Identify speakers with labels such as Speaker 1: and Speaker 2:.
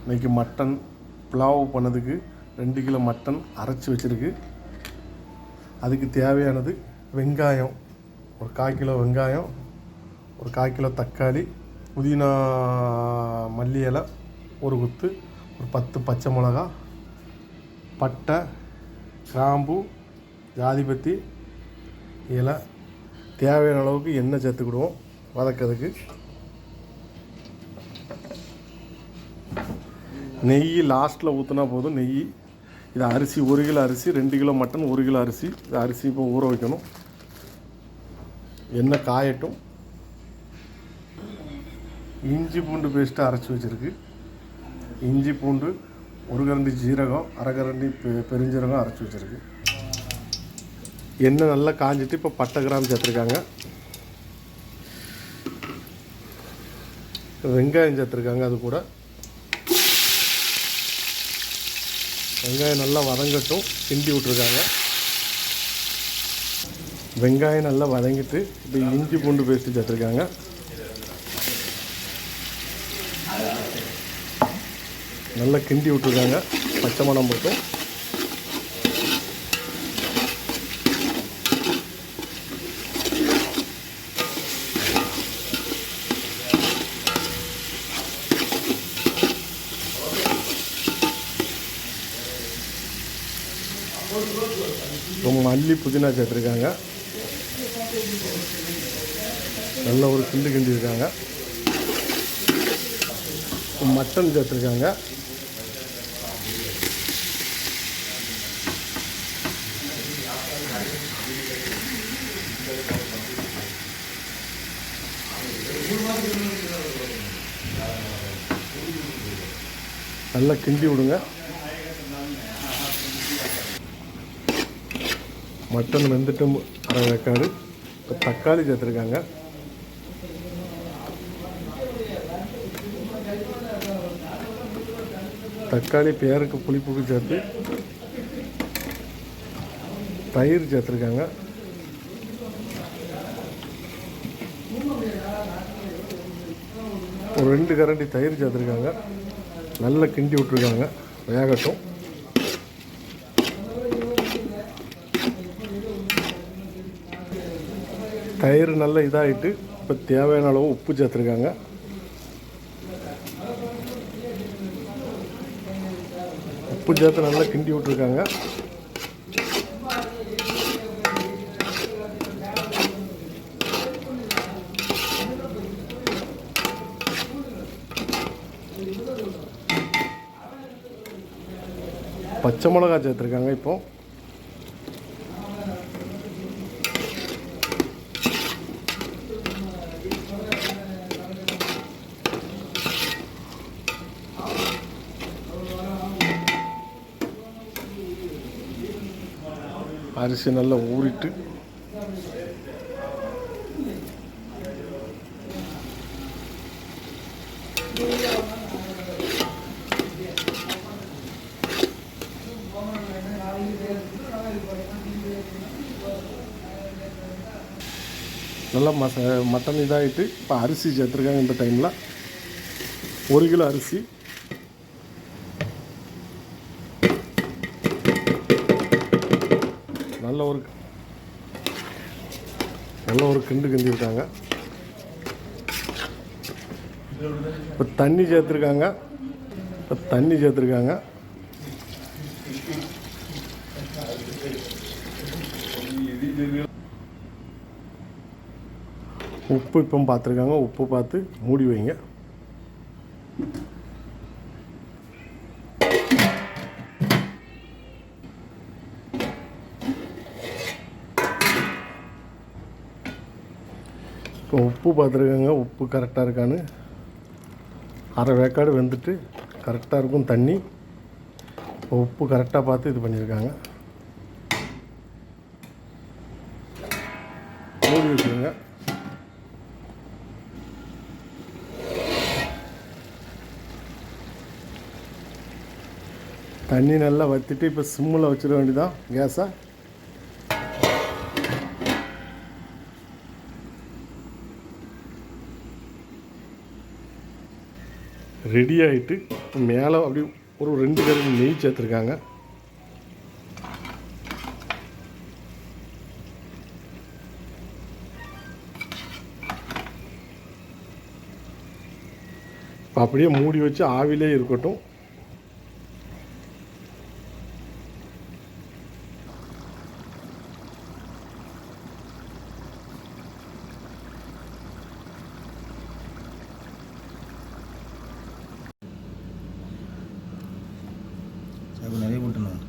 Speaker 1: இன்றைக்கி மட்டன் புலாவ் பண்ணதுக்கு 2 kilo mutton அரைச்சி வச்சுருக்கு. அதுக்கு தேவையானது வெங்காயம், ஒரு 1/4 கிலோ வெங்காயம், ஒரு 1/4 கிலோ தக்காளி, புதினா மல்லி இலை ஒரு குத்து, ஒரு 10 பச்சை மிளகா, பட்டை, கிராம்பு, ஜாதிபத்தி இலை. தேவையான அளவுக்கு எண்ணெய் சேர்த்துக்கிடுவோம் வதக்கிறதுக்கு. நெய் லாஸ்ட்டில் ஊற்றினா போதும். நெய் இது அரிசி 1 கிலோ அரிசி, 2 கிலோ மட்டன், 1 கிலோ அரிசி. இது அரிசி இப்போ ஊற வைக்கணும். எண்ணெய் காயட்டும். இஞ்சி பூண்டு பேஸ்ட்டு அரைச்சி வச்சுருக்கு. இஞ்சி பூண்டு, 1 கரண்டி ஜீரகம், 1/2 கரண்டி பெருஞ்சீரகம் அரைச்சி வச்சுருக்கு. எண்ணெய் நல்லா காஞ்சிட்டு இப்போ பட்டை கிராம் சேர்த்துருக்காங்க. வெங்காயம் சேர்த்துருக்காங்க. அது கூட வெங்காயம் நல்லா வதங்கட்டும், கிண்டி விட்ருக்காங்க. வெங்காயம் நல்லா வதங்கிட்டு இப்போ இஞ்சி பூண்டு பேஸ்ட்டு சேர்த்துருக்காங்க. நல்லா கிண்டி விட்ருக்காங்க பச்சை மணம் போட்டு. மல்லி புதினா சேர்த்துருக்காங்க. நல்ல ஒரு கிண்டி இருக்காங்க. மட்டன் சேர்த்துருக்காங்க. நல்லா கிண்டி விடுங்க. மட்டன் வெந்துட்டு 1/2 வேக்காடு. இப்போ தக்காளி சேர்த்துருக்காங்க. தக்காளி பேருக்கு புளிப்புக்கு சேர்த்து தயிர் சேர்த்துருக்காங்க. ஒரு 2 கரண்டி தயிர் சேர்த்துருக்காங்க. நல்லா கிண்டி விட்ருக்காங்க, வேகட்டும். தயிர் நல்லா இதாகிட்டு இப்போ தேவையான அளவு உப்பு சேர்த்துருக்காங்க. உப்பு சேர்த்து நல்லா கிண்டி விட்ருக்காங்க. பச்சை மிளகா சேர்த்துருக்காங்க. இப்போ அரிசி நல்லா ஊறிட்டு நல்லா மட்டன் இதாகிட்டு இப்போ அரிசி சேர்த்துருக்காங்க. இந்த டைமில் 1 கிலோ அரிசி. நல்ல ஒரு கிண்டி இருக்காங்க. இப்போ தண்ணி சேர்த்துருக்காங்க. உப்பு இப்போ பார்த்துருக்காங்க. உப்பு பார்த்து மூடி வைங்க. இப்போ உப்பு பார்த்துருக்காங்க. உப்பு கரெக்டாக இருக்கான்னு 1/2 வேக்காடு வெந்துட்டு கரெக்டாக இருக்கும் தண்ணி. இப்போ உப்பு கரெக்டாக பார்த்து இது பண்ணியிருக்காங்க. மூடி வச்சுருங்க. தண்ணி நல்லா வற்றிட்டு இப்போ சிம்மில் வச்சிட வேண்டியதான் கேஸை. ரெடி ஆகிட்டு மேலே அப்படி ஒரு 2 கரண்டி நெய் சேர்த்துருக்காங்க. இப்போ அப்படியே மூடி வச்சு ஆவிலே இருக்கட்டும்.
Speaker 2: நிறைய போட்டுணும்.